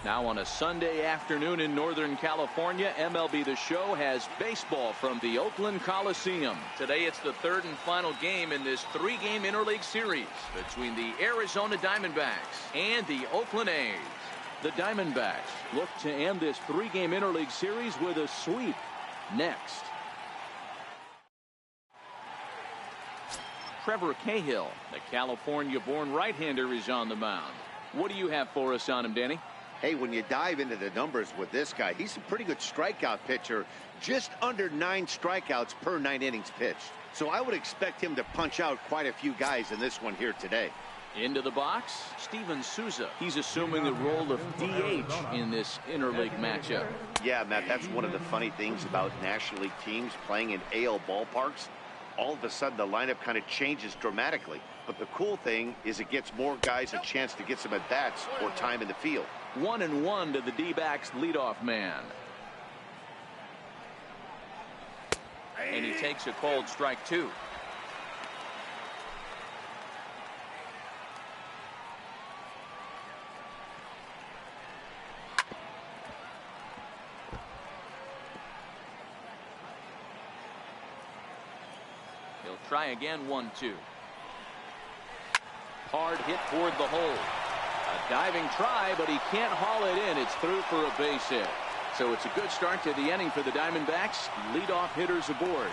Now on a Sunday afternoon in Northern California, MLB The Show has baseball from the Oakland Coliseum. Today it's the third and final game in this three-game interleague series between the Arizona Diamondbacks and the Oakland A's. The Diamondbacks look to end this three-game interleague series with a sweep next. Trevor Cahill, the California-born right-hander, is on the mound. What do you have for us on him, Danny? Hey, when you dive into the numbers with this guy, he's a pretty good strikeout pitcher, just under 9 strikeouts per 9 innings pitched. So I would expect him to punch out quite a few guys in this one here today. Into the box, Steven Souza. He's assuming the role of DH in this interleague matchup. Yeah, Matt, that's one of the funny things about National League teams playing in AL ballparks. All of a sudden, the lineup kind of changes dramatically. But the cool thing is it gets more guys a chance to get some at-bats or time in the field. 1-1 to the D-backs leadoff man. And he takes a cold strike, two. He'll try again, 1-2. Hard hit toward the hole. A diving try, but he can't haul it in. It's through for a base hit. So it's a good start to the inning for the Diamondbacks. Leadoff hitters aboard.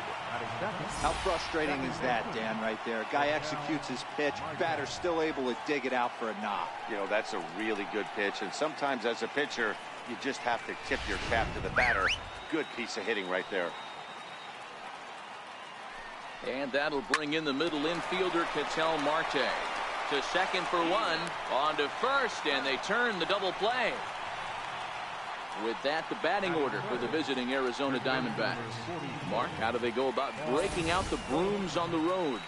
How frustrating is that, Dan, right there? Guy executes his pitch, batter still able to dig it out for a knock. You know, that's a really good pitch, and sometimes as a pitcher, you just have to tip your cap to the batter. Good piece of hitting right there. And that'll bring in the middle infielder, Ketel Marte. To second for one, on to first, and they turn the double play. With that, the batting order for the visiting Arizona Diamondbacks. Mark, how do they go about breaking out the brooms on the road?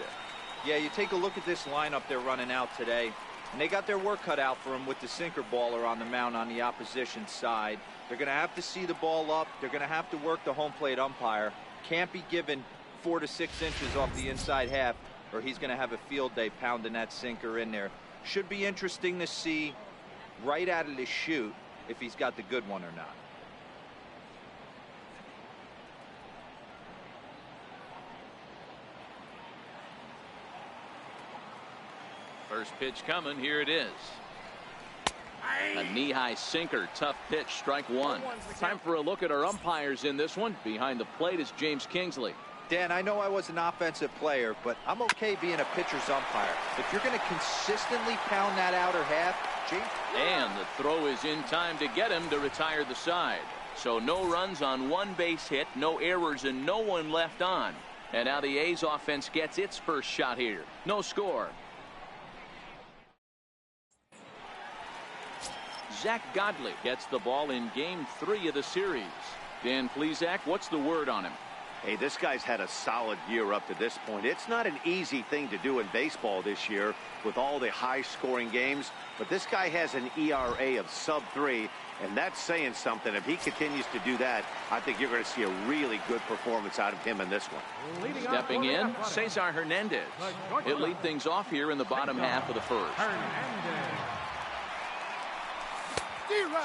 Yeah, you take a look at this lineup they're running out today, and they got their work cut out for them with the sinker baller on the mound on the opposition side. They're going to have to see the ball up. They're going to have to work the home plate umpire. Can't be given 4 to 6 inches off the inside half, or he's going to have a field day pounding that sinker in there. Should be interesting to see right out of the chute if he's got the good one or not. First pitch coming. Here it is. A knee-high sinker. Tough pitch. Strike one. Time for a look at our umpires in this one. Behind the plate is James Kingsley. Dan, I know I was an offensive player, but I'm okay being a pitcher's umpire. If you're going to consistently pound that outer half, and the throw is in time to get him to retire the side. So no runs on one base hit, no errors, and no one left on. And now the A's offense gets its first shot here. No score. Zach Godley gets the ball in Game 3 of the series. Dan Plesac, what's the word on him? Hey, this guy's had a solid year up to this point. It's not an easy thing to do in baseball this year with all the high-scoring games, but this guy has an ERA of sub-3, and that's saying something. If he continues to do that, I think you're going to see a really good performance out of him in this one. Stepping in, Cesar Hernandez. He'll lead things off here in the bottom half of the first.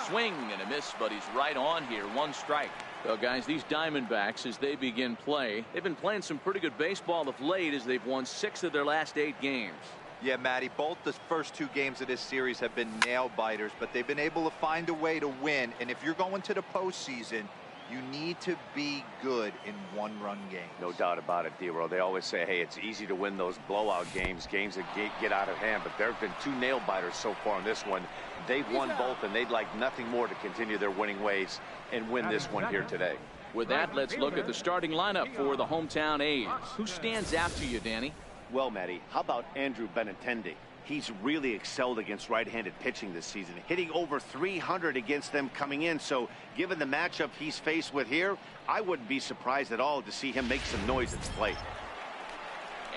Swing and a miss, but he's right on here. One strike. Well, guys, these Diamondbacks, as they begin play, they've been playing some pretty good baseball of late as they've won 6 of their last 8 games. Yeah, Matty, both the first 2 games of this series have been nail-biters, but they've been able to find a way to win. And if you're going to the postseason, you need to be good in one-run games. No doubt about it, D-Row. They always say, hey, it's easy to win those blowout games, games that get out of hand, but there have been 2 nail-biters so far in this one. They've won both, and they'd like nothing more to continue their winning ways and win this one here today. With that, let's look at the starting lineup for the hometown A's. Who stands out to you, Danny? Well, Matty, how about Andrew Benintendi? He's really excelled against right-handed pitching this season, hitting over 300 against them coming in. So given the matchup he's faced with here, I wouldn't be surprised at all to see him make some noise at the plate.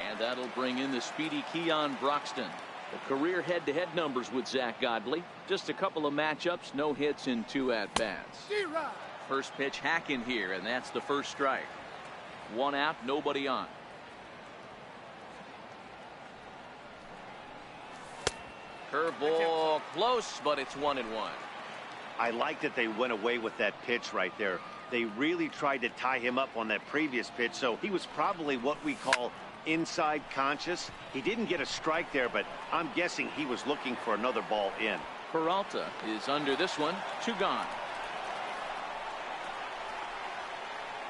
And that'll bring in the speedy Keon Broxton. The career head-to-head numbers with Zach Godley. Just a couple of matchups, no hits in 2 at-bats. First pitch hack in here, and that's the first strike. 1 out, nobody on. Curveball close, but it's 1-1. I like that they went away with that pitch right there. They really tried to tie him up on that previous pitch, so he was probably what we call inside conscious. He didn't get a strike there, but I'm guessing he was looking for another ball in. Peralta is under this one. 2 gone.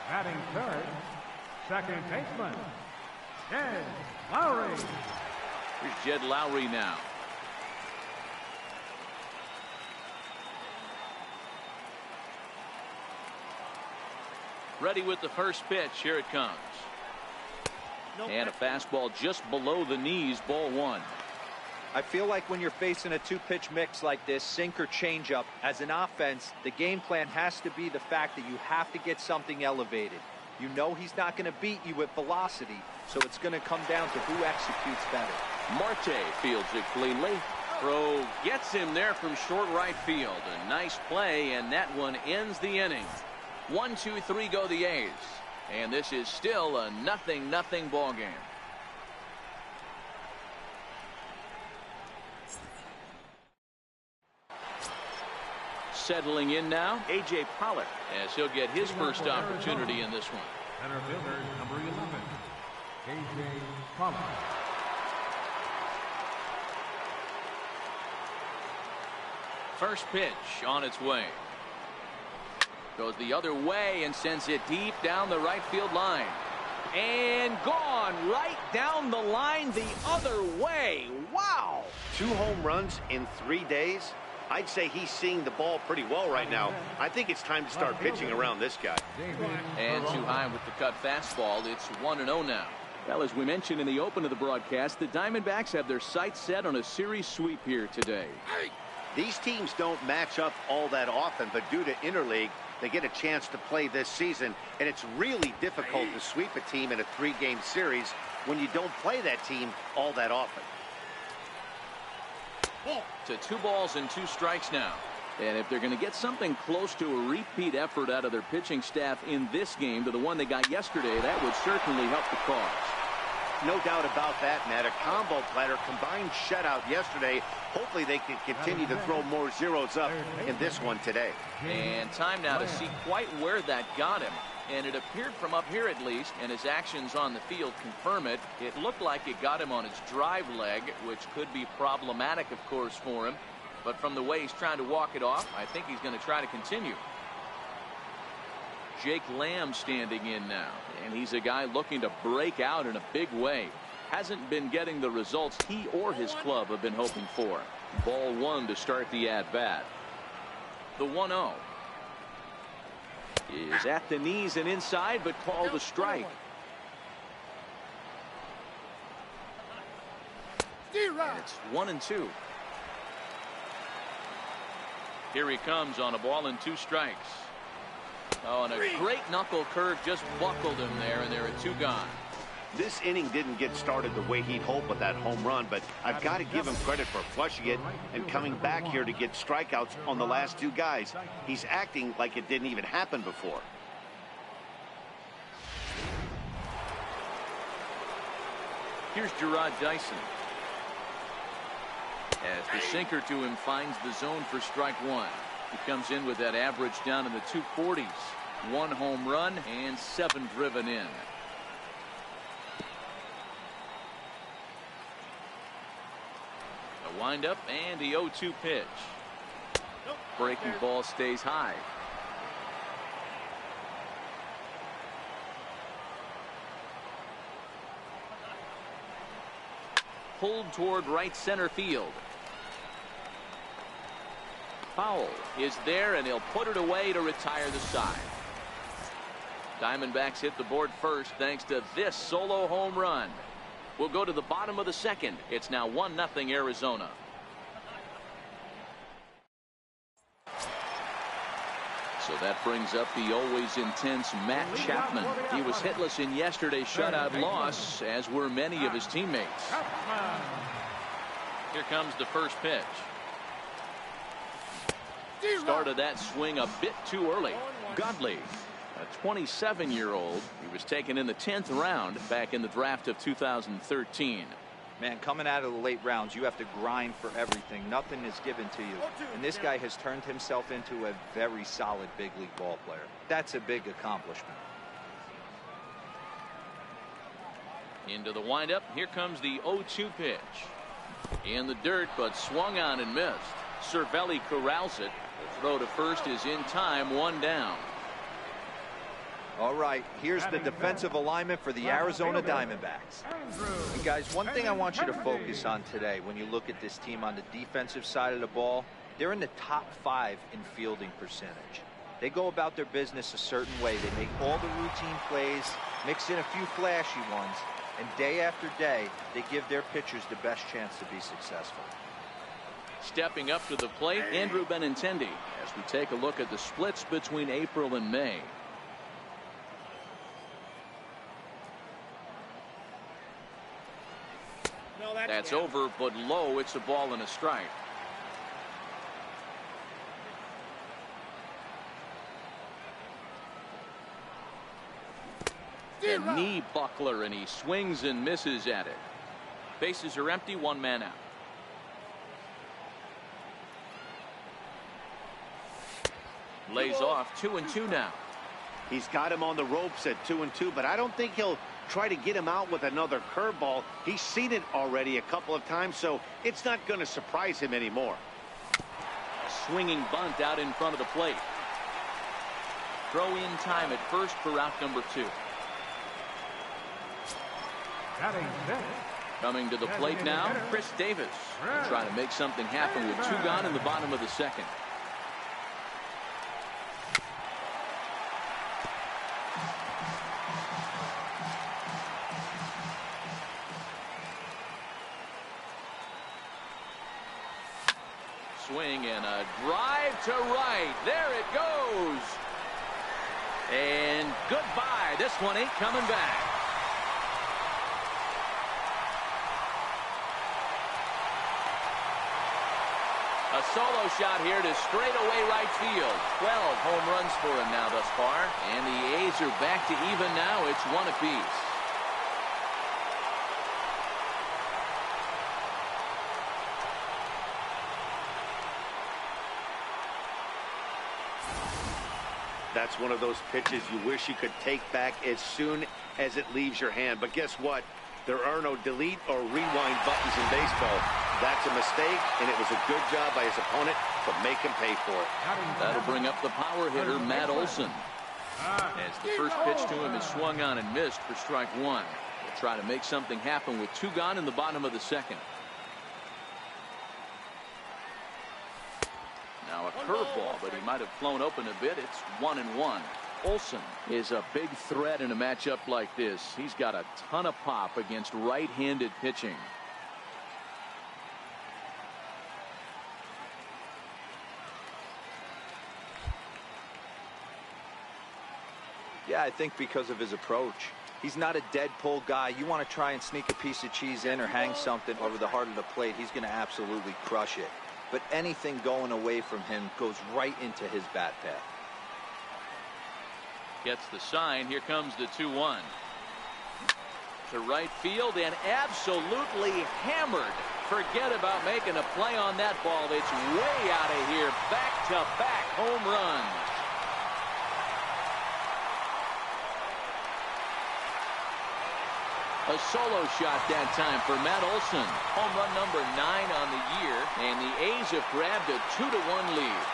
Batting third, second baseman, Jed Lowry. Here's Jed Lowry now. Ready with the first pitch. Here it comes. And a fastball just below the knees. Ball 1. I feel like when you're facing a 2-pitch mix like this, sink or changeup, as an offense, the game plan has to be the fact that you have to get something elevated. You know he's not going to beat you with velocity, so it's going to come down to who executes better. Marte fields it cleanly. Throw gets him there from short right field. A nice play, and that one ends the inning. 1, 2, 3 go the A's. And this is still a 0-0 ball game. Settling in now, A.J. Pollock, as he'll get his first opportunity in this one. Center fielder, number 11, A.J. Pollock. First pitch on its way. Goes the other way and sends it deep down the right field line. And gone right down the line the other way. Wow! 2 home runs in 3 days. I'd say he's seeing the ball pretty well right now. I think it's time to start pitching around this guy. And too high with the cut fastball. It's 1-0 now. Well, as we mentioned in the open of the broadcast, the Diamondbacks have their sights set on a series sweep here today. These teams don't match up all that often, but due to interleague, they get a chance to play this season, and it's really difficult to sweep a team in a 3-game series when you don't play that team all that often. To 2 balls and 2 strikes now. And if they're going to get something close to a repeat effort out of their pitching staff in this game to the one they got yesterday, that would certainly help the cause. No doubt about that, Matt. A combo platter, combined shutout yesterday. Hopefully they can continue to throw more zeros up in this one today. And time now to see quite where that got him. And it appeared from up here at least, and his actions on the field confirm it. It looked like it got him on his drive leg, which could be problematic, of course, for him. But from the way he's trying to walk it off, I think he's going to try to continue. Jake Lamb standing in now, and he's a guy looking to break out in a big way. Hasn't been getting the results he or his club have been hoping for. Ball 1 to start the at-bat. The 1-0 is at the knees and inside, but called a strike. And it's 1-2. Here he comes on a ball and 2 strikes. Oh, and a great knuckle curve just buckled him there, and there are 2 gone. This inning didn't get started the way he'd hoped with that home run, but I've got to give him credit for flushing it and coming back here to get strikeouts on the last 2 guys. He's acting like it didn't even happen before. Here's Gerard Dyson. As the sinker to him finds the zone for strike 1. He comes in with that average down in the 240s. 1 home run and 7 driven in. A windup and the 0-2 pitch. Breaking ball stays high. Pulled toward right center field. Foul is there, and he'll put it away to retire the side. Diamondbacks hit the board first thanks to this solo home run. We'll go to the bottom of the 2nd. It's now 1-0 Arizona. So that brings up the always intense Matt Chapman. He was hitless in yesterday's shutout loss, as were many of his teammates. Here comes the first pitch. Started that swing a bit too early. Godley, a 27-year-old. He was taken in the 10th round back in the draft of 2013. Man, coming out of the late rounds, you have to grind for everything. Nothing is given to you. And this guy has turned himself into a very solid big league ball player. That's a big accomplishment. Into the windup. Here comes the 0-2 pitch. In the dirt, but swung on and missed. Cervelli corrals it. The throw to first is in time, 1 down. All right, here's the defensive alignment for the Arizona Diamondbacks. And guys, one thing I want you to focus on today when you look at this team on the defensive side of the ball, they're in the top 5 in fielding percentage. They go about their business a certain way. They make all the routine plays, mix in a few flashy ones, and day after day, they give their pitchers the best chance to be successful. Stepping up to the plate, Andrew Benintendi, as we take a look at the splits between April and May. That's over, but low. It's a ball and a strike. A knee buckler, and he swings and misses at it. Bases are empty, 1 man out. Lays off, 2-2 now. He's got him on the ropes at 2-2, but I don't think he'll try to get him out with another curveball. He's seen it already a couple of times, so it's not going to surprise him anymore. A swinging bunt out in front of the plate. Throw in time at first for out number 2. Coming to the plate now, Chris Davis. Trying to make something happen with 2 gone in the bottom of the 2nd. Swing and a drive to right. There it goes. And goodbye. This one ain't coming back. A solo shot here to straightaway right field. 12 home runs for him now thus far. And the A's are back to even now. It's 1 apiece. That's one of those pitches you wish you could take back as soon as it leaves your hand. But guess what? There are no delete or rewind buttons in baseball. That's a mistake, and it was a good job by his opponent to make him pay for it. That'll bring up the power hitter, Matt Olson. As the first pitch to him is swung on and missed for strike 1. He'll try to make something happen with 2 gone in the bottom of the 2nd. Now a curveball, but he might have flown open a bit. It's 1-1. Olson is a big threat in a matchup like this. He's got a ton of pop against right-handed pitching. Yeah, I think because of his approach. He's not a dead pull guy. You want to try and sneak a piece of cheese in or hang something over the heart of the plate, he's going to absolutely crush it. But anything going away from him goes right into his bat path. Gets the sign. Here comes the 2-1. To right field and absolutely hammered. Forget about making a play on that ball. It's way out of here. Back-to-back home runs. A solo shot that time for Matt Olson. Home run number 9 on the year, and the A's have grabbed a 2-1 lead.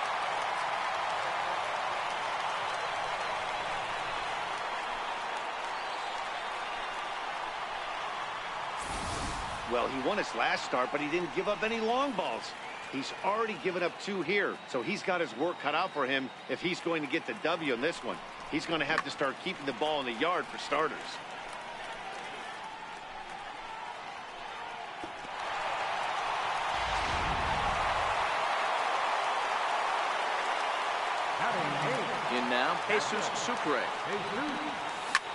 Well, he won his last start, but he didn't give up any long balls. He's already given up 2 here, so he's got his work cut out for him if he's going to get the W in this one. He's going to have to start keeping the ball in the yard for starters. In now, Jesus Sucre.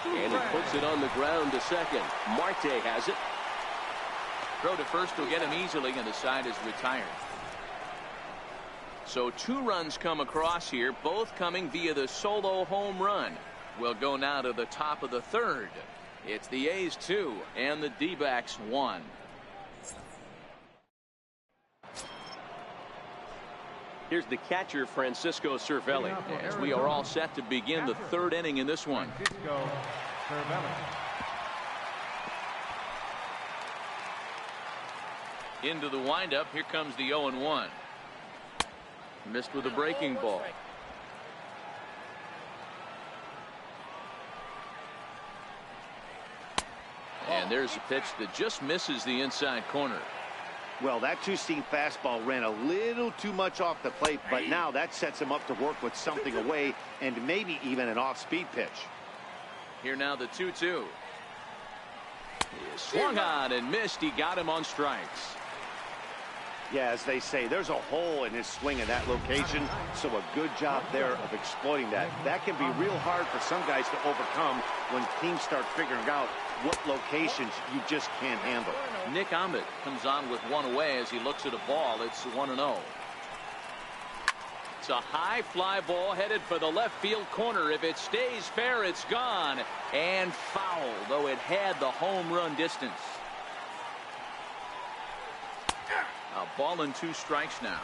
And he puts it on the ground to second. Marte has it. Throw to first will get him easily, and the side is retired. So 2 runs come across here, both coming via the solo home run. We'll go now to the top of the 3rd. It's the A's 2 and the D-backs 1. Here's the catcher, Francisco Cervelli, as we are all set to begin the third inning in this one. Francisco Cervelli. Into the windup. Here comes the 0-1. Missed with a breaking ball. And there's a pitch that just misses the inside corner. Well, that two-seam fastball ran a little too much off the plate, but now that sets him up to work with something away and maybe even an off-speed pitch. Here now the 2-2. He swung on and missed. He got him on strikes. Yeah, as they say, there's a hole in his swing in that location, so a good job there of exploiting that. That can be real hard for some guys to overcome when teams start figuring out what locations you just can't handle. Nick Ahmed comes on with one away as he looks at a ball. It's 1-0. It's a high fly ball headed for the left field corner. If it stays fair, it's gone and foul, though it had the home run distance. A ball and 2 strikes now.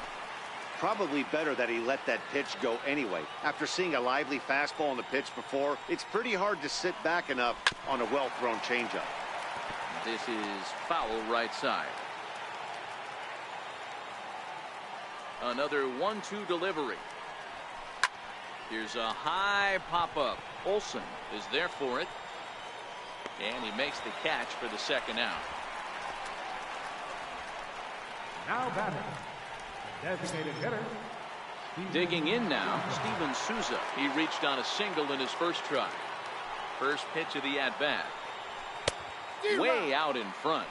Probably better that he let that pitch go anyway. After seeing a lively fastball on the pitch before, it's pretty hard to sit back enough on a well-thrown changeup. This is foul right side. Another 1-2 delivery. Here's a high pop-up. Olsen is there for it. And he makes the catch for the second out. Now batting, designated hitter. Digging in now, Steven Souza. He reached on a single in his first try. First pitch of the at-bat. Way out in front.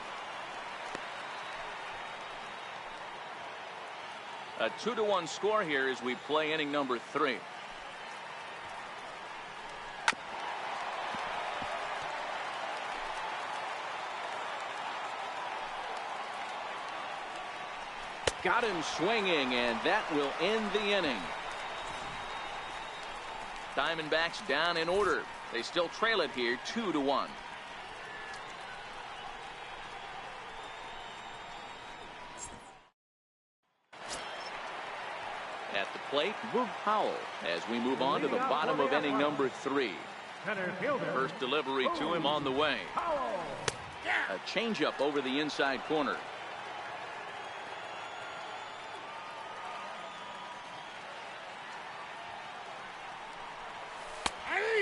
A 2-1 score here as we play inning number 3. Got him swinging, and that will end the inning. Diamondbacks down in order. They still trail it here 2-1. At the plate, Boog Powell, as we move on to the bottom of inning number 3. First delivery to him on the way. A changeup over the inside corner.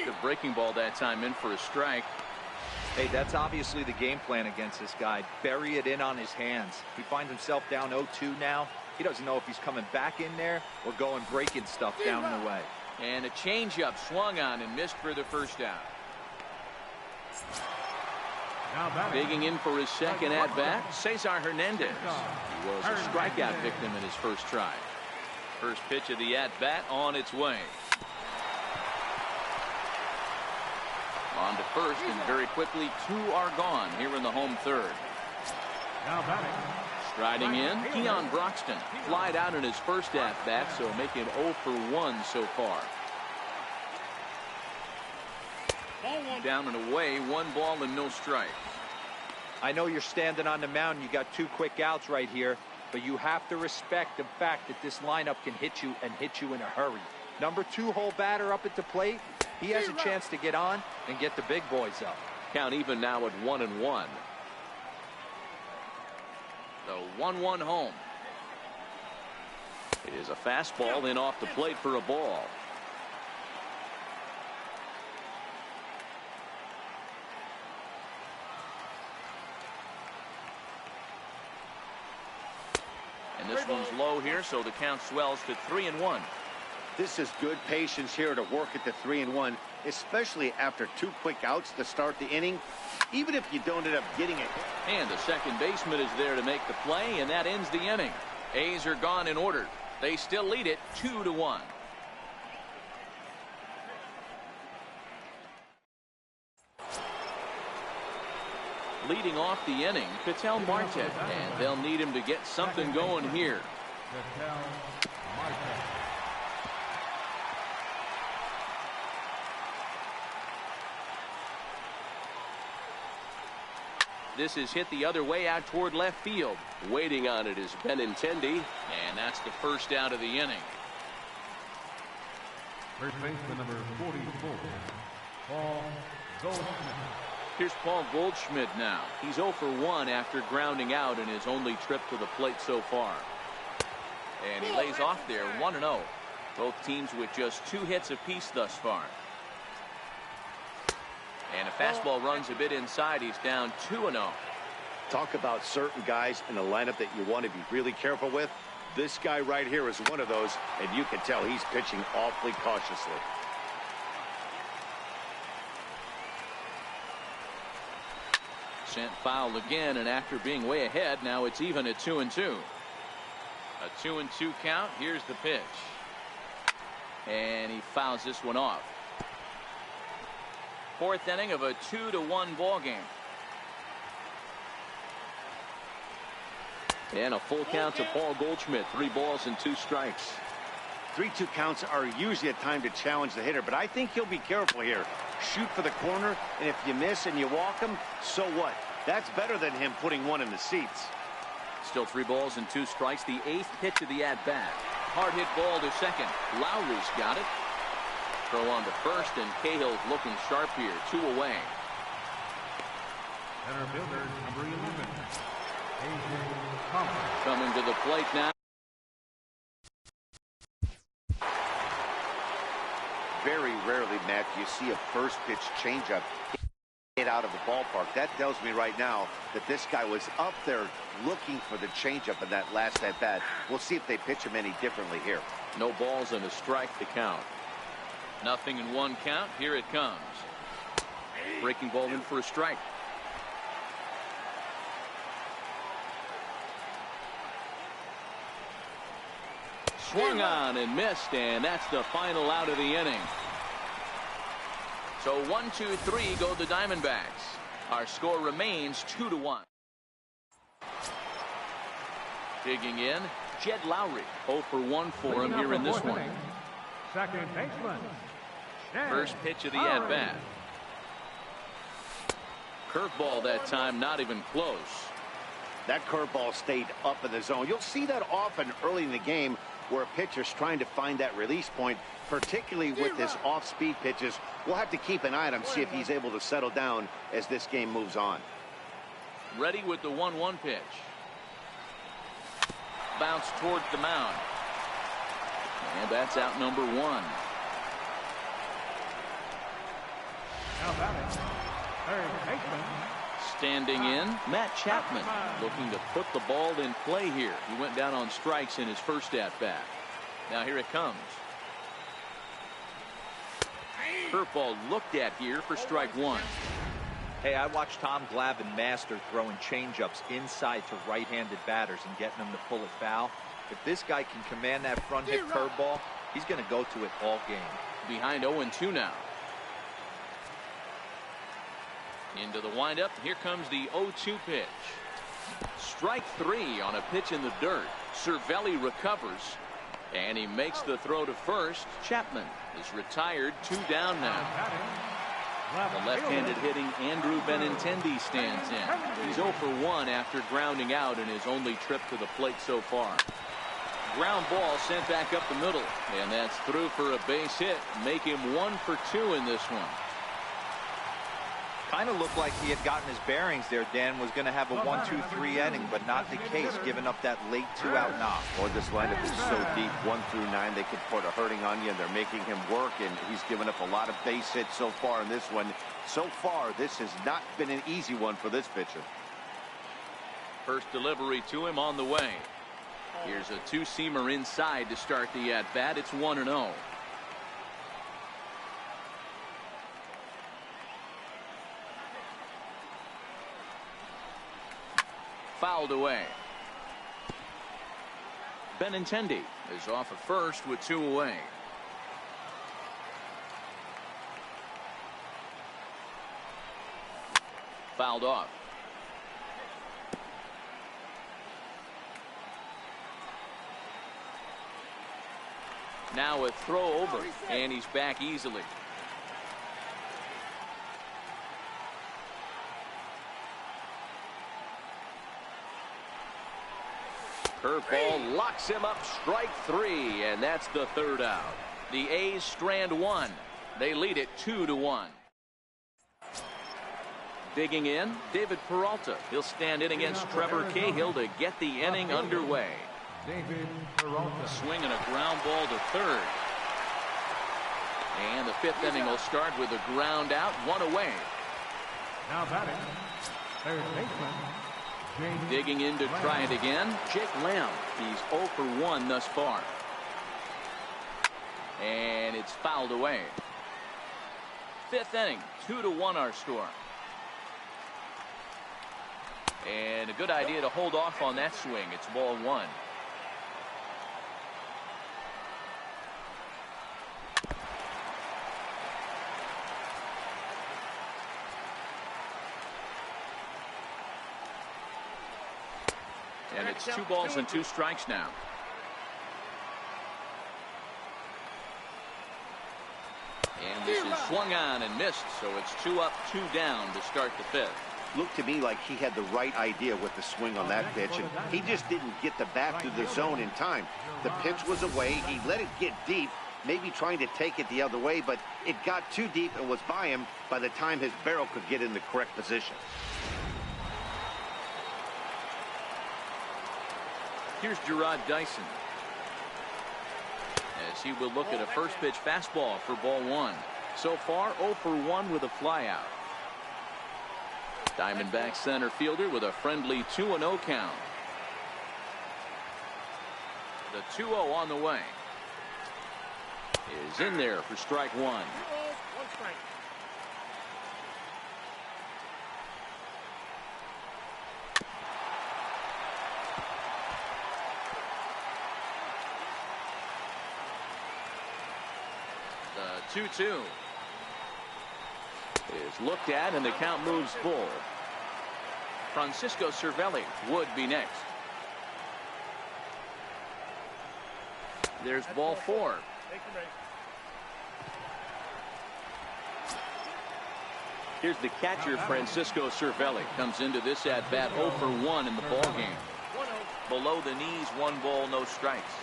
The breaking ball that time in for a strike. Hey, that's obviously the game plan against this guy. Bury it in on his hands. He finds himself down 0-2 now. He doesn't know if he's coming back in there or going breaking stuff down the way. And a changeup swung on and missed for the first out. Digging in for his second at-bat, Cesar Hernandez. He was a strikeout victim in his first try. First pitch of the at-bat on its way. On to first, and very quickly 2 are gone here in the home third. Now batting. Striding in, Keon Broxton flied out in his first at-bat, so making 0 for 1 so far. Down and away, 1 ball and no strike. I know you're standing on the mound. You got 2 quick outs right here, but you have to respect the fact that this lineup can hit you and hit you in a hurry. Number 2 hole batter up at the plate. He has a chance to get on and get the big boys up. Count even now at 1-1. The 1-1 home. It is a fastball in off the plate for a ball. And this one's low here, so the count swells to 3-1. This is good patience here to work at the 3-1, especially after 2 quick outs to start the inning, even if you don't end up getting it. And the second baseman is there to make the play, and that ends the inning. A's are gone in order. They still lead it 2-1. Leading off the inning, Ketel Marte, and they'll need him to get something going here. Ketel Marte. This is hit the other way out toward left field. Waiting on it is Benintendi. And that's the first out of the inning. First baseman number 44, Paul Goldschmidt. Here's Paul Goldschmidt now. He's 0 for 1 after grounding out in his only trip to the plate so far. And he lays off there 1-0. Both teams with just 2 hits apiece thus far. And a fastball runs a bit inside. He's down 2-0. Talk about certain guys in the lineup that you want to be really careful with. This guy right here is one of those, and you can tell he's pitching awfully cautiously. Sent foul again, and after being way ahead, now it's even at 2-2. A 2-2 count. Here's the pitch. And he fouls this one off. 4th inning of a 2-1 ball game. And a full count to Paul Goldschmidt. 3 balls and 2 strikes. 3-2 counts are usually a time to challenge the hitter, but I think he'll be careful here. Shoot for the corner, and if you miss and you walk him, so what? That's better than him putting one in the seats. Still 3 balls and 2 strikes. The 8th pitch of the at-bat. Hard hit ball to second. Lowry's got it. Throw on to first, and Cahill's looking sharp here. 2 away. Center fielder number 11, Coming to the plate now. Very rarely, Matt, do you see a first pitch changeup hit out of the ballpark. That tells me right now that this guy was up there looking for the changeup in that last at bat. We'll see if they pitch him any differently here. No balls and a strike to count. Nothing in 1 count. Here it comes. Breaking ball in for a strike. Swung on and missed, and that's the final out of the inning. So 1-2-3 go the Diamondbacks. Our score remains 2-1. Digging in, Jed Lowry. 0 for 1 for him here in this one. second baseman, First pitch of the at-bat. Curveball that time, not even close. That curveball stayed up in the zone. You'll see that often early in the game where a pitcher's trying to find that release point, particularly with his off-speed pitches. We'll have to keep an eye on him, see if he's able to settle down as this game moves on. Ready with the 1-1 pitch. Bounce towards the mound. And that's out number 1. now batting, third baseman, Standing in, Matt Chapman, looking to put the ball in play here. He went down on strikes in his first at-bat. Now here it comes. Curveball looked at here for strike 1. Hey, I watched Tom Glavine master throwing changeups inside to right-handed batters and getting them to pull it foul. If this guy can command that front hit curveball, he's going to go to it all game. Behind 0-2 now. Into the windup. Here comes the 0-2 pitch. Strike 3 on a pitch in the dirt. Cervelli recovers, and he makes the throw to first. Chapman is retired. 2 down now. The left-handed hitting Andrew Benintendi stands in. He's 0 for 1 after grounding out in his only trip to the plate so far. Ground ball sent back up the middle, and that's through for a base hit. Make him 1 for 2 in this one. Kind of looked like he had gotten his bearings there. Dan was going to have a 1-2-3 inning, but not the case, giving up that late 2-out knock. Boy, this lineup is so deep, 1 through 9. They could put a hurting on you, and they're making him work, and he's given up a lot of base hits so far in this one. So far, this has not been an easy one for this pitcher. First delivery to him on the way. Here's a 2-seamer inside to start the at-bat. It's 1-0. Fouled away. Benintendi is off at first with 2 away. Fouled off. Now a throw over, and he's back easily. Curveball locks him up, strike 3, and that's the 3rd out. The A's strand 1. They lead it 2-1. Digging in, David Peralta. He'll stand in against Trevor Cahill to get the inning underway. David Peralta. Swing and a ground ball to third. And the 5th inning will start with a ground out, 1 away. Now batting, third baseman, James. Digging in to try it again, Jake Lamb. He's 0 for 1 thus far. And it's fouled away. 5th inning, 2-1 our score. And a good idea to hold off on that swing. It's ball 1. And it's 2 balls and 2 strikes now. And this is swung on and missed, so it's 2 up, 2 down to start the 5th. Looked to me like he had the right idea with the swing on that pitch, and he just didn't get the bat through the zone in time. The pitch was away. He let it get deep, maybe trying to take it the other way, but it got too deep and was by him by the time his barrel could get in the correct position. Here's Gerard Dyson, as he will look at a first pitch fastball for ball 1. So far 0 for 1 with a flyout. Diamondbacks center fielder with a friendly 2-0 count. The 2-0 on the way is in there for strike 1. The 2-2 is looked at, and the count moves full. Francisco Cervelli would be next. There's ball 4. Here's the catcher, Francisco Cervelli. Comes into this at bat 0 for 1 in the ball game. Below the knees, 1 ball, no strikes.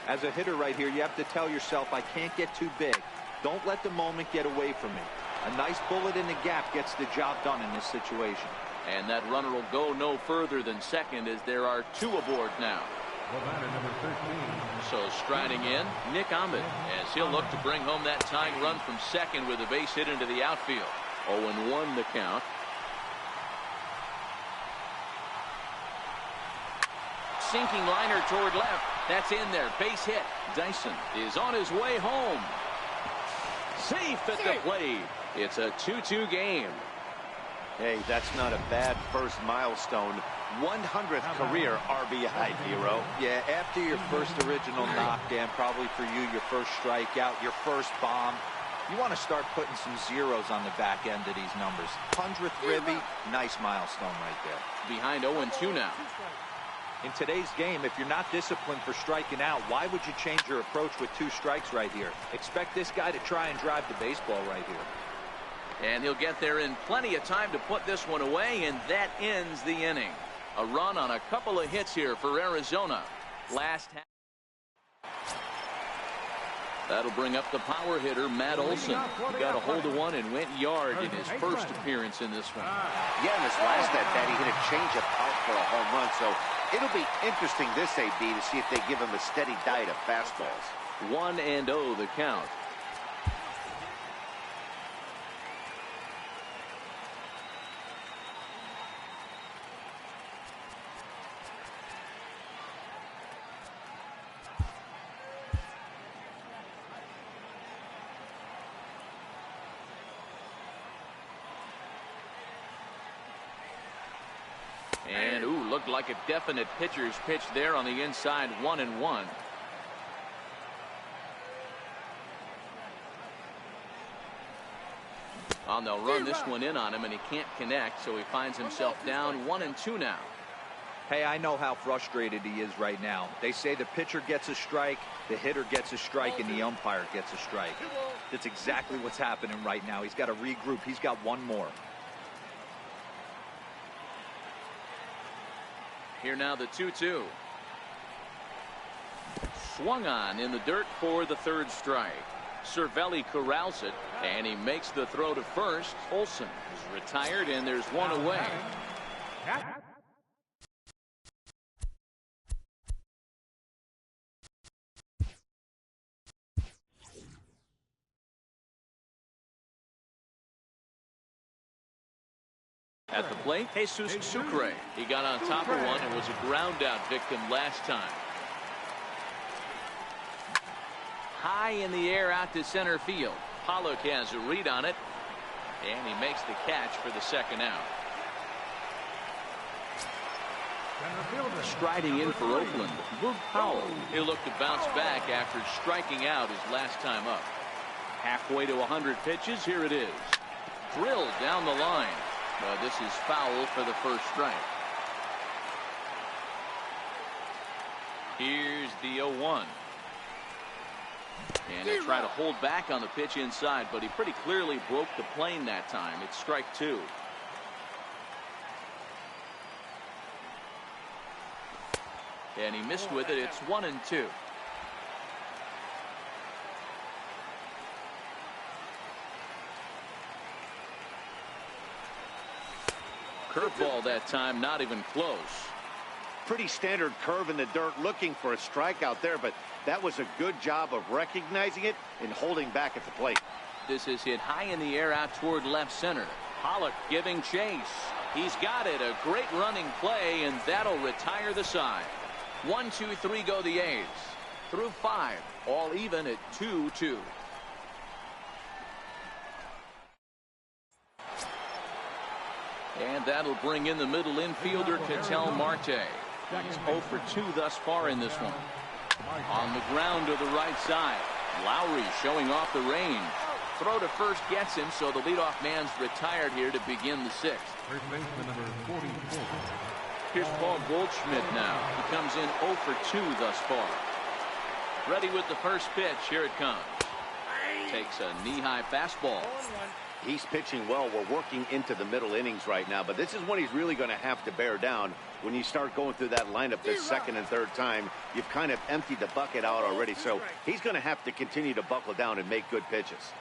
As a hitter right here, you have to tell yourself, I can't get too big. Don't let the moment get away from me. A nice bullet in the gap gets the job done in this situation. And that runner will go no further than second, as there are 2 aboard now. The batter, number 13. So striding in, Nick Ahmed, as he'll look to bring home that tying run from second with a base hit into the outfield. 0-1 the count. Sinking liner toward left. That's in there. Base hit. Dyson is on his way home. Safe at the plate. It's a 2-2 game. Hey, that's not a bad first milestone. 100th career RBI, Hero. Yeah, after your first original knockdown, probably for you, your first strikeout, your first bomb, you want to start putting some zeros on the back end of these numbers. 100th ribby, nice milestone right there. Behind 0-2 now. In today's game, if you're not disciplined for striking out, why would you change your approach with 2 strikes right here? Expect this guy to try and drive the baseball right here. And he'll get there in plenty of time to put this one away, and that ends the inning. A run on a couple of hits here for Arizona. Last half. That'll bring up the power hitter, Matt Olson. He got a hold of one and went yard in his first appearance in this one. Yeah, in this last at bat, he hit a changeup out for a home run, so it'll be interesting this AB to see if they give him a steady diet of fastballs. 1-0 the count. And looked like a definite pitcher's pitch there on the inside. 1-1. They'll run this one in on him, and he can't connect, so he finds himself down 1-2 now. Hey, I know how frustrated he is right now. They say the pitcher gets a strike, the hitter gets a strike, and the umpire gets a strike. That's exactly what's happening right now. He's got to regroup. He's got one more. Here now the 2-2. swung on in the dirt for the third strike. Cervelli corrals it, and he makes the throw to first. Olsen is retired, and there's one away. At the plate, Jesus Sucre. He got on top of one and was a ground out victim last time. High in the air out to center field. Pollock has a read on it, and he makes the catch for the second out. Striding in for Oakland, Luke Powell. He'll look to bounce back after striking out his last time up. Halfway to 100 pitches, here it is. Drilled down the line. But this is foul for the first strike. Here's the 0-1. And he'll try to hold back on the pitch inside, but he pretty clearly broke the plane that time. It's strike two. And he missed with it. It's 1-2. Curveball that time, not even close. Pretty standard curve in the dirt, looking for a strikeout there, but that was a good job of recognizing it and holding back at the plate. This is hit high in the air out toward left center. Pollock giving chase. He's got it. A great running play, and that'll retire the side. 1, 2, 3 go the A's. Through 5, all even at 2-2. And that'll bring in the middle infielder, Ketel Marte. He's 0 for 2 thus far in this one. On the ground to the right side. Lowry showing off the range. Throw to first gets him, so the leadoff man's retired here to begin the sixth. Here's Paul Goldschmidt now. He comes in 0 for 2 thus far. Ready with the first pitch. Here it comes. Takes a knee-high fastball. He's pitching well. We're working into the middle innings right now, but this is when he's really going to have to bear down. When you start going through that lineup this second and third time, you've kind of emptied the bucket out already, so he's going to have to continue to buckle down and make good pitches.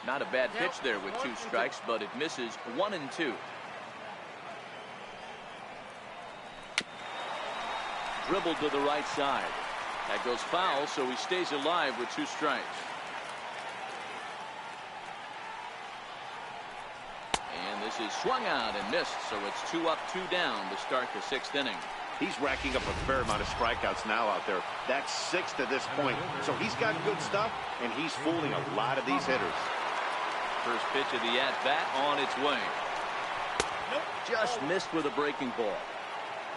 Not a bad pitch there with 2 strikes, but it misses. 1-2. Dribbled to the right side. That goes foul, so he stays alive with 2 strikes. And this is swung out and missed, so it's 2 up, 2 down to start the 6th inning. He's racking up a fair amount of strikeouts now out there. That's 6 to this point, so he's got good stuff, and he's fooling a lot of these hitters. First pitch of the at-bat on its way. Just missed with a breaking ball.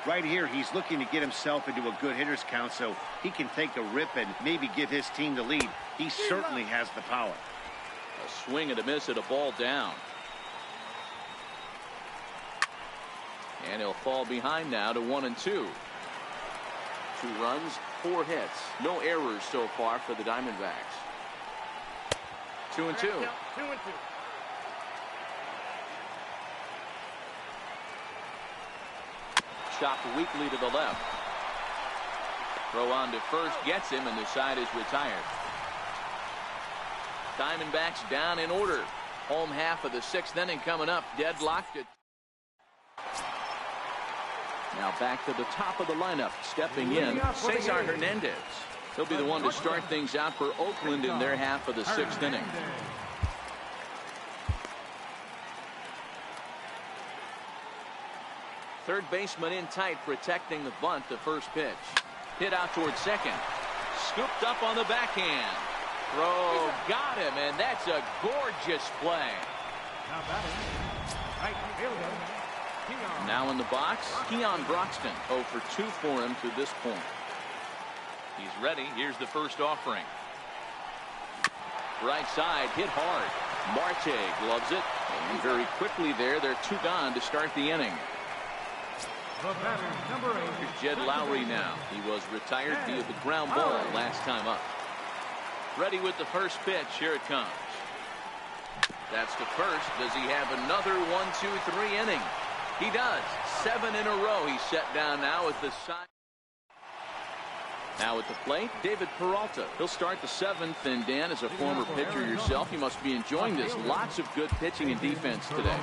Right here, he's looking to get himself into a good hitter's count so he can take a rip and maybe give his team the lead. He certainly has the power. A swing and a miss at a ball down. And he'll fall behind now to 1-2. 2 runs, 4 hits. No errors so far for the Diamondbacks. 2-2. Chopped weakly to the left. Throw on to first gets him, and the side is retired. Diamondbacks down in order. Home half of the 6th inning coming up. Deadlocked at. Now back to the top of the lineup. Stepping in, Cesar Hernandez. He'll be the one to start things out for Oakland in their half of the 6th inning. Third baseman in tight, protecting the bunt. The first pitch. Hit out towards second. Scooped up on the backhand. Throw got him, and that's a gorgeous play. Now in the box, Keon Broxton. 0 for 2 for him to this point. He's ready. Here's the first offering. Right side, hit hard. Marte gloves it. And very quickly there, they're 2 gone to start the inning. Here's Jed Lowry now. He was retired via the ground ball last time up. Ready with the first pitch. Here it comes. That's the first. Does he have another 1, 2, 3 inning? He does. 7 in a row. He's set down now with the side. Now at the plate, David Peralta. He'll start the 7th, and Dan, as a former pitcher yourself, you must be enjoying this. Lots of good pitching and defense today.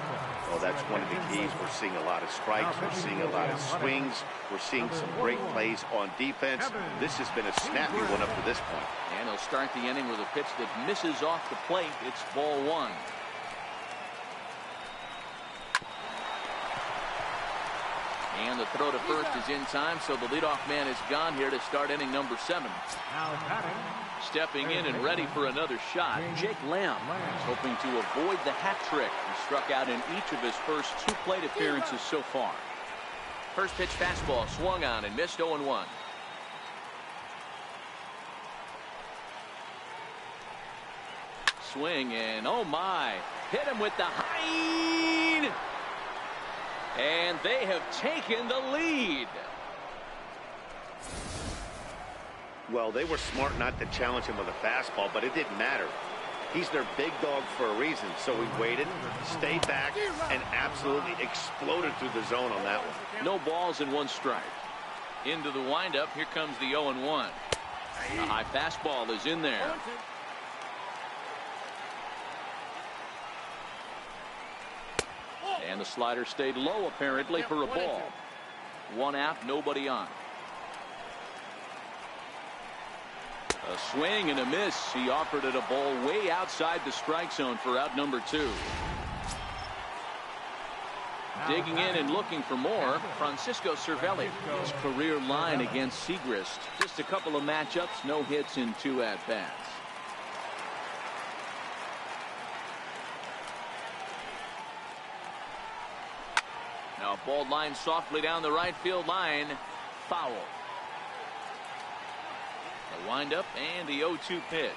Well, that's one of the keys. We're seeing a lot of strikes. We're seeing a lot of swings. We're seeing some great plays on defense. This has been a snappy one up to this point. And he'll start the inning with a pitch that misses off the plate. It's ball 1. And the throw to first is in time, so the leadoff man is gone here to start inning number 7. Stepping in and ready for another shot, Jake Lamb is hoping to avoid the hat trick. He struck out in each of his first 2 plate appearances so far. First pitch fastball swung on and missed 0-1. Swing and oh my, hit him with the high. And they have taken the lead. Well, they were smart not to challenge him with a fastball, but it didn't matter. He's their big dog for a reason, so he waited, stayed back, and absolutely exploded through the zone on that one. No balls and 1 strike. Into the windup, here comes the 0-1. A high fastball is in there. And the slider stayed low apparently for a ball. 1 out, nobody on. A swing and a miss. He offered it a ball way outside the strike zone for out number 2. Digging in and looking for more, Francisco Cervelli. His career line against Segrist. Just a couple of matchups, no hits in 2 at-bats. Now ball line softly down the right field line. Foul. The windup and the 0-2 pitch.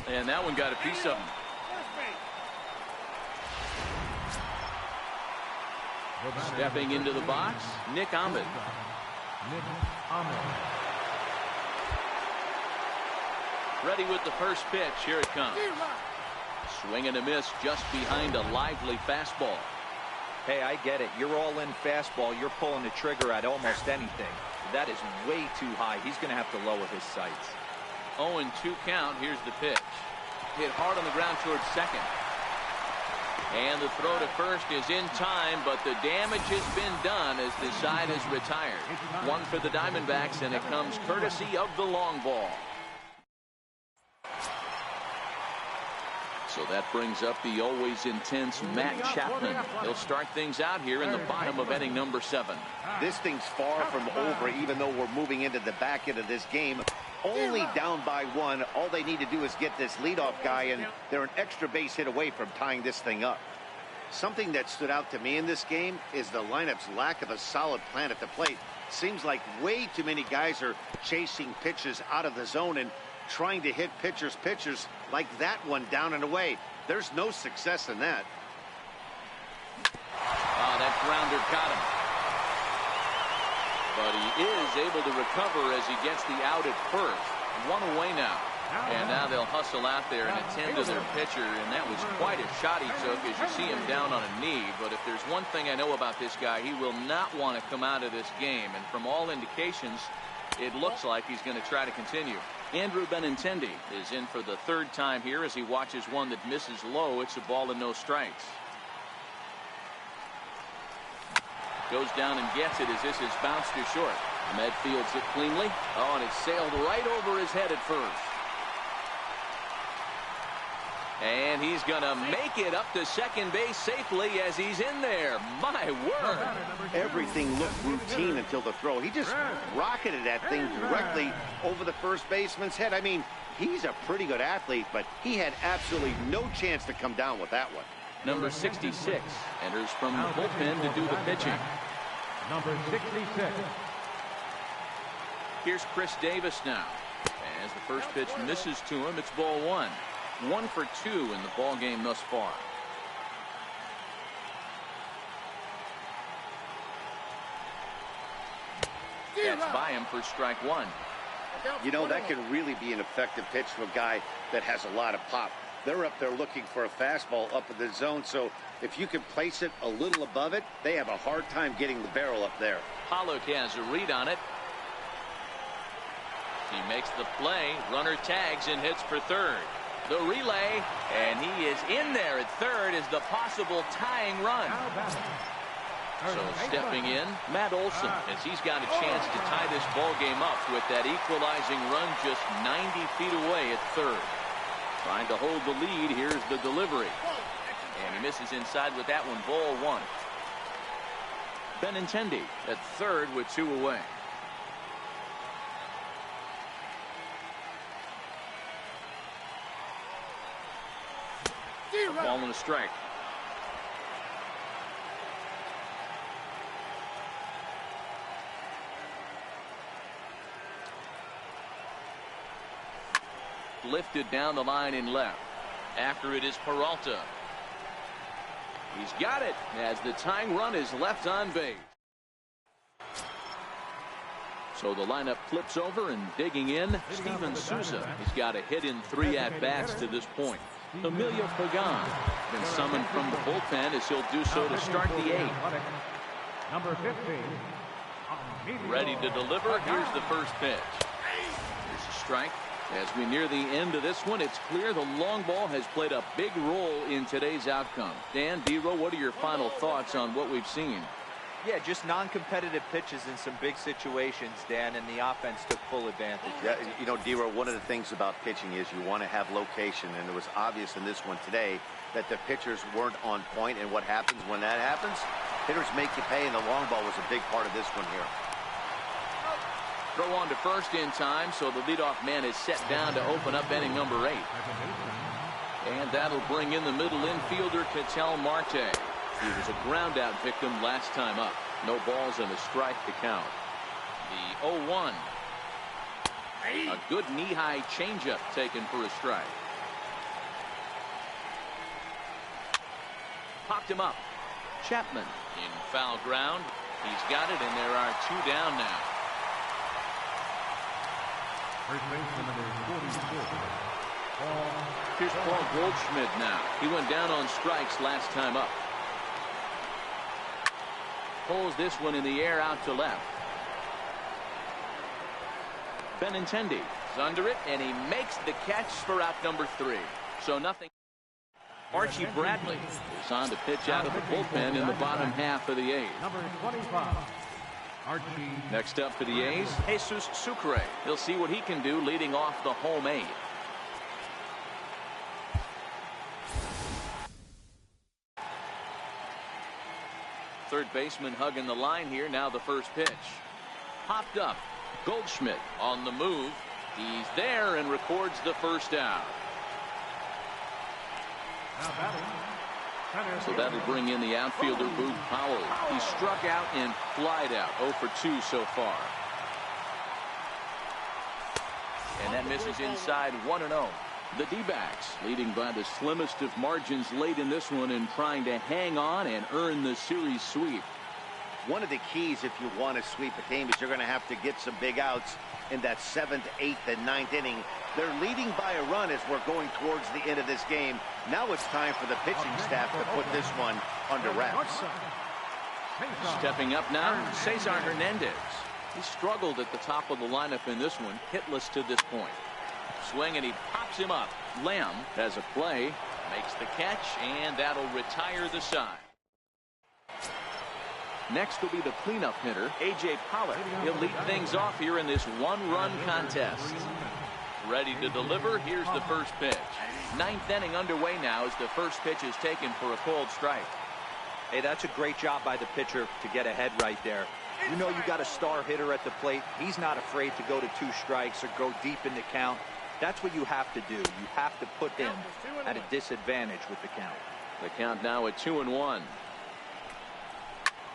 And that one got a piece of him. Stepping into the box, Nick Ahmed. Ready with the first pitch. Here it comes. Swing and a miss just behind a lively fastball. Hey, I get it. You're all in fastball. You're pulling the trigger at almost anything. That is way too high. He's going to have to lower his sights. 0-2 count. Here's the pitch. Hit hard on the ground towards second. And the throw to first is in time, but the damage has been done as the side is retired. 1 for the Diamondbacks, and it comes courtesy of the long ball. So that brings up the always intense Matt Chapman. He'll start things out here in the bottom of inning number 7. This thing's far from over, even though we're moving into the back end of this game. Only down by 1. All they need to do is get this leadoff guy, and they're an extra base hit away from tying this thing up. Something that stood out to me in this game is the lineup's lack of a solid plan at the plate. Seems like way too many guys are chasing pitches out of the zone and trying to hit pitchers like that one down and away. There's no success in that. Oh, that grounder caught him. But he is able to recover as he gets the out at first. 1 away now. And now they'll hustle out there and attend to their pitcher. And that was quite a shot he took as you see him down on a knee. But if there's one thing I know about this guy, he will not want to come out of this game. And from all indications, it looks like he's going to try to continue. Andrew Benintendi is in for the 3rd time here as he watches one that misses low. It's a ball and no strikes. Goes down and gets it as this is bounced to short. Ahmed fields it cleanly. Oh, and it sailed right over his head at first. And he's going to make it up to second base safely as he's in there. My word. Everything looked routine until the throw. He just rocketed that thing directly over the first baseman's head. I mean, he's a pretty good athlete, but he had absolutely no chance to come down with that one. Number 66 enters from the bullpen to do the pitching. Number 66. Here's Chris Davis now. As the first pitch misses to him, it's ball 1. 1 for 2 in the ball game thus far. That's by him for strike 1. You know, that can really be an effective pitch to a guy that has a lot of pop. They're up there looking for a fastball up in the zone, so if you can place it a little above it, they have a hard time getting the barrel up there. Pollock has a read on it. He makes the play. Runner tags and hits for third. The relay, and he is in there at third as the possible tying run. So stepping in, Matt Olson, as he's got a chance to tie this ball game up with that equalizing run just 90 feet away at third. Trying to hold the lead. Here's the delivery. And he misses inside with that one. Ball one. Benintendi at third with 2 away. A ball and a strike. Lifted down the line in left. After it is Peralta. He's got it as the tying run is left on base. So the lineup flips over, and digging in, Steven Souza. He's got a hit in 3 at-bats to this point. Emilio Pagan been summoned from the bullpen as he'll do so to start the 8th. Number 15. Ready to deliver. Here's the first pitch. Here's a strike. As we near the end of this one, it's clear the long ball has played a big role in today's outcome. Dan, D-Row, what are your final thoughts on what we've seen? Yeah, just non-competitive pitches in some big situations, Dan, and the offense took full advantage. Yeah, you know, D-Row, one of the things about pitching is you want to have location, and it was obvious in this one today that the pitchers weren't on point, and what happens when that happens? Hitters make you pay, and the long ball was a big part of this one here. Throw on to first in time, so the leadoff man is set down to open up inning number 8. And that'll bring in the middle infielder, Ketel Marte. He was a ground out victim last time up. No balls and a strike to count. The 0-1. A good knee-high changeup taken for a strike. Popped him up. Chapman in foul ground. He's got it, and there are 2 down now. First baseman number 44. Here's Paul Goldschmidt now. He went down on strikes last time up. Pulls this one in the air out to left. Benintendi is under it, and he makes the catch for out number 3. So nothing. Archie Bradley is on to pitch out of the bullpen in the bottom half of the 8th. Number 25. Archie. Next up for the A's, Jesus Sucre. He'll see what he can do leading off the home 8th. Third baseman hugging the line here. Now the first pitch. Popped up. Goldschmidt on the move. He's there and records the first out. Now batting. So that'll bring in the outfielder, Boog Powell. He struck out and flied out. 0 for 2 so far. And that misses inside 1-0. The D-backs leading by the slimmest of margins late in this one and trying to hang on and earn the series sweep. One of the keys if you want to sweep a game is you're going to have to get some big outs in that 7th, 8th, and 9th inning. They're leading by a run as we're going towards the end of this game. Now it's time for the pitching staff to put this one under wraps. Stepping up now, Cesar Hernandez. He struggled at the top of the lineup in this one, hitless to this point. Swing, and he pops him up. Lamb has a play, makes the catch, and that'll retire the side. Next will be the cleanup hitter, A.J. Pollock. He'll lead things off here in this one-run contest. Ready to deliver. Here's the first pitch. 9th inning underway now as the first pitch is taken for a called strike. Hey, that's a great job by the pitcher to get ahead right there. You know you got a star hitter at the plate. He's not afraid to go to 2 strikes or go deep in the count. That's what you have to do. You have to put him at a disadvantage with the count. The count now at 2-1.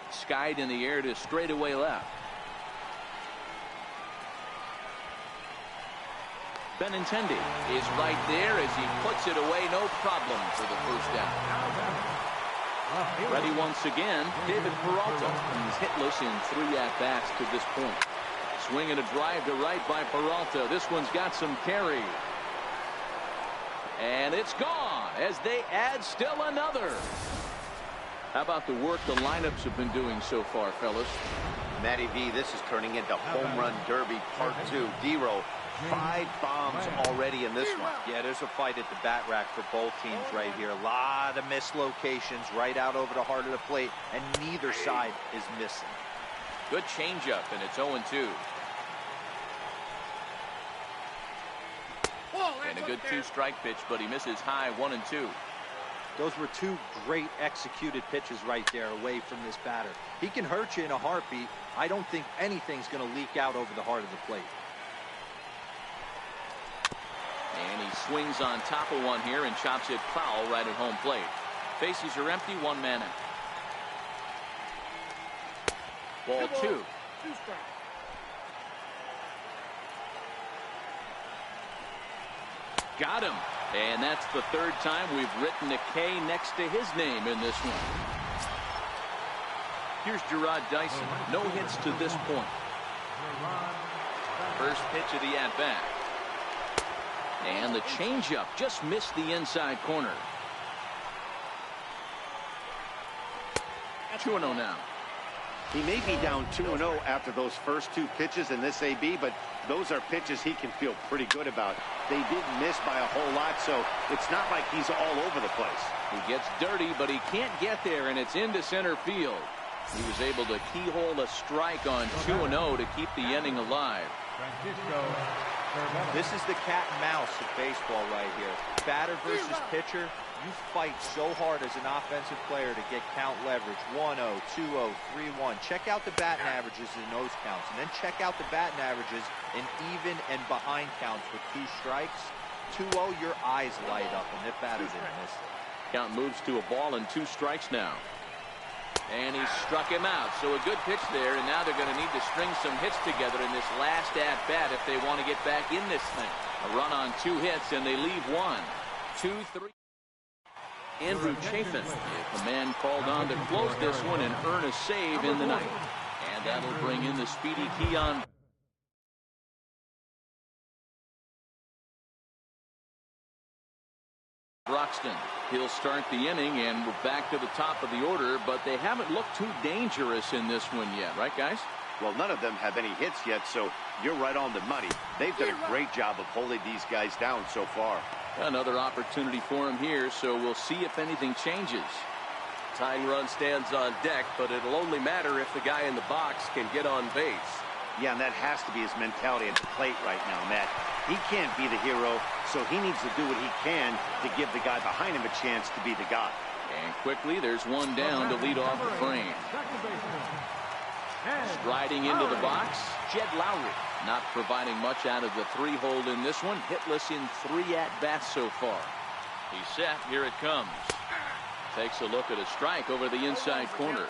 Skied in the air to straightaway left. Benintendi is right there as he puts it away. No problem for the first down. Ready once again, David Peralta. He's hitless in 3 at-bats to this point. Swing and a drive to right by Peralta. This one's got some carry. And it's gone as they add still another. How about the work the lineups have been doing so far, fellas? Matty V, this is turning into home run derby part 2. D-Row, 5 bombs already in this one. Yeah, there's a fight at the bat rack for both teams right here. A lot of mislocations right out over the heart of the plate, and neither side is missing. Good changeup, and it's 0-2. And a good 2-strike pitch, but he misses high 1-2. Those were 2 great executed pitches right there away from this batter. He can hurt you in a heartbeat. I don't think anything's going to leak out over the heart of the plate. And he swings on top of one here and chops it foul right at home plate. Bases are empty, 1 man out. Ball 2. Got him. And that's the 3rd time we've written a K next to his name in this one. Here's Gerard Dyson. No hits to this point. First pitch of the at-bat. And the changeup just missed the inside corner. 2-0 now. He may be down 2-0 after those first 2 pitches in this AB, but those are pitches he can feel pretty good about. They didn't miss by a whole lot, so it's not like he's all over the place. He gets dirty, but he can't get there, and it's into center field. He was able to keyhole a strike on 2-0 to keep the inning alive. This is the cat and mouse of baseball right here. Batter versus pitcher. You fight so hard as an offensive player to get count leverage. 1-0, 2-0, 3-1. Check out the batting averages in those counts, and then check out the batting averages in even and behind counts with 2 strikes. 2-0, your eyes light up, and the batter didn't miss it. Count moves to a ball and 2 strikes now. And he struck him out. So a good pitch there, and now they're going to need to string some hits together in this last at-bat if they want to get back in this thing. A run on 2 hits, and they leave 1, 2, 3. Andrew Chafin, if a man called on to close this one and earn a save in the ninth. And that'll bring in the speedy Keon Broxton. He'll start the inning, and we're back to the top of the order, but they haven't looked too dangerous in this one yet, right, guys? Well, none of them have any hits yet, so you're right on the money. They've done a great job of holding these guys down so far. Another opportunity for him here, so we'll see if anything changes. Tying run stands on deck, but it'll only matter if the guy in the box can get on base. Yeah, and that has to be his mentality at the plate right now, Matt. He can't be the hero, so he needs to do what he can to give the guy behind him a chance to be the guy. And quickly, there's one down to lead off the frame. Striding into the box, Jed Lowry. Not providing much out of the 3-hole in this one. Hitless in 3 at-bats so far. He's set. Here it comes. Takes a look at a strike over the inside corner.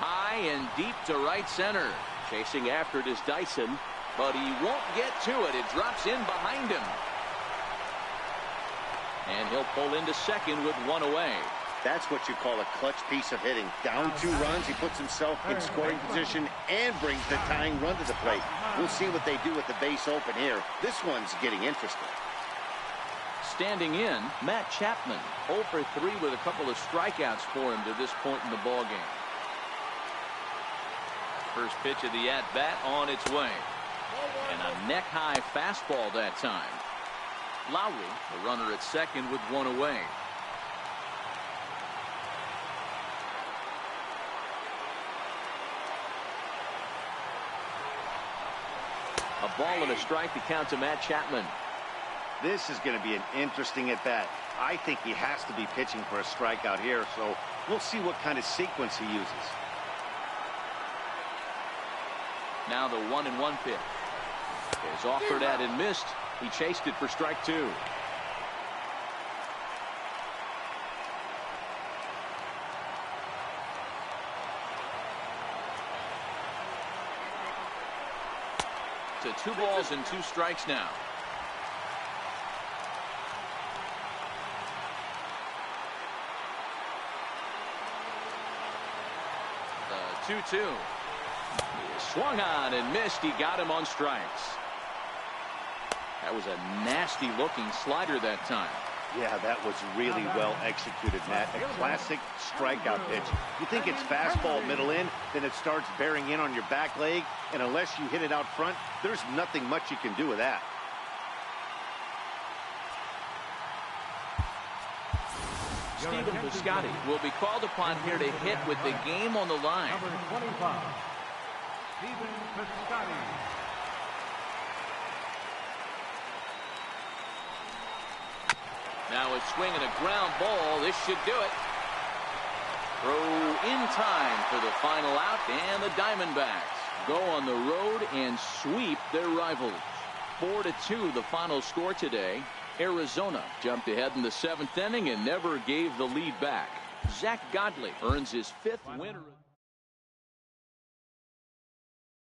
High and deep to right center. Chasing after it is Dyson, but he won't get to it. It drops in behind him. And he'll pull into second with 1 away. That's what you call a clutch piece of hitting. Down 2 runs, he puts himself in scoring position and brings the tying run to the plate. We'll see what they do with the base open here. This one's getting interesting. Standing in, Matt Chapman, 0 for 3 with a couple of strikeouts for him to this point in the ballgame. First pitch of the at-bat on its way. And a neck-high fastball that time. Lowry, the runner at second with 1 away. A ball and a strike to count to Matt Chapman. This is going to be an interesting at-bat. I think he has to be pitching for a strikeout here, so we'll see what kind of sequence he uses. Now the 1-1 pitch. Is offered at and missed. He chased it for strike 2. To 2 balls and 2 strikes now. The 2-2. Swung on and missed. He got him on strikes. That was a nasty looking slider that time. Yeah, that was really well executed, Matt. A classic strikeout pitch. You think it's fastball middle in, then it starts bearing in on your back leg, and unless you hit it out front, there's nothing much you can do with that. Stephen Piscotty will be called upon here to hit with the game on the line. Number 25, Stephen Piscotty. Now a swing and a ground ball. This should do it. Throw in time for the final out, and the Diamondbacks go on the road and sweep their rivals. 4-2 the final score today. Arizona jumped ahead in the 7th inning and never gave the lead back. Zach Godley earns his 5th win.